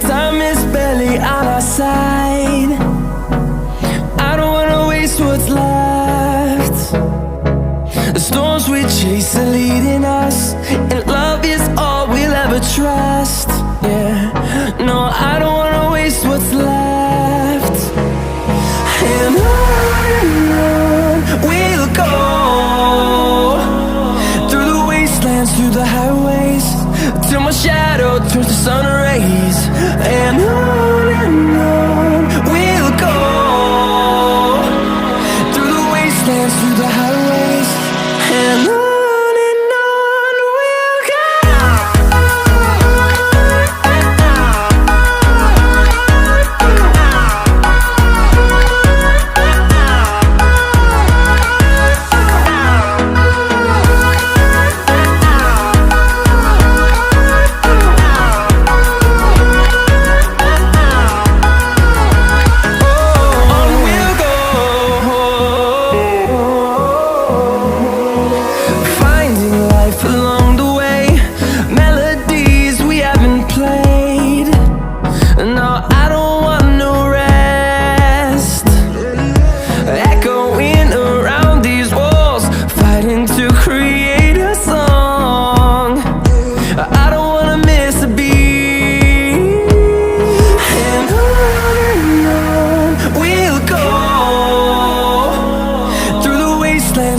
Time is barely on our side. I don't wanna waste what's left. The storms we chase are leading us, and love is all we'll ever trust. Yeah, no, I don't wanna waste what's left. And on we'll go, through the wastelands, through the highways, till my shadow turns to sun rays. And on we'll go, through the wastelands, through the highways, and on we'll go.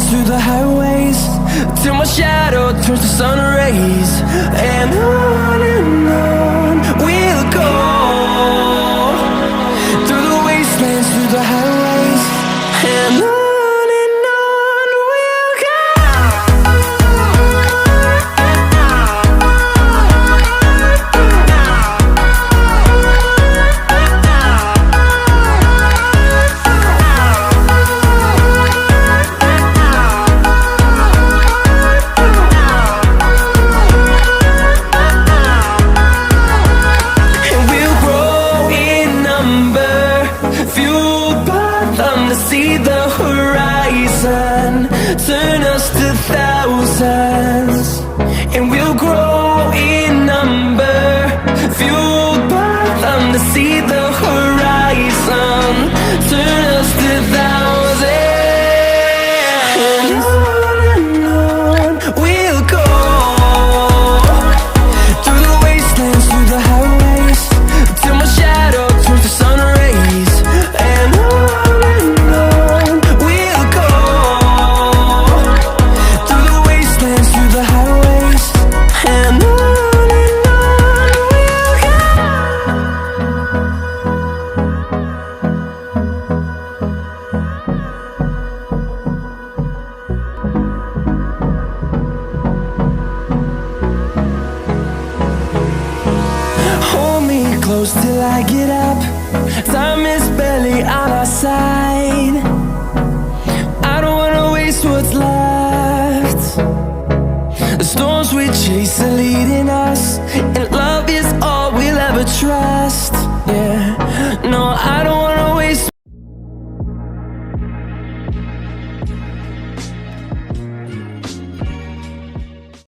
Through the highways, till my shadow turns to sun rays. And on we'll go, through the wastelands, through the highways, and on. See the horizon turn us to thousands, and we'll grow in number, fueled by them. To see the horizon turn us to thousands, and on we'll go, through the wastelands, through the highways, till my shadow turns to sun rays. And close till I get up. Time is barely on our side. I don't wanna waste what's left. The storms we chase are leading us.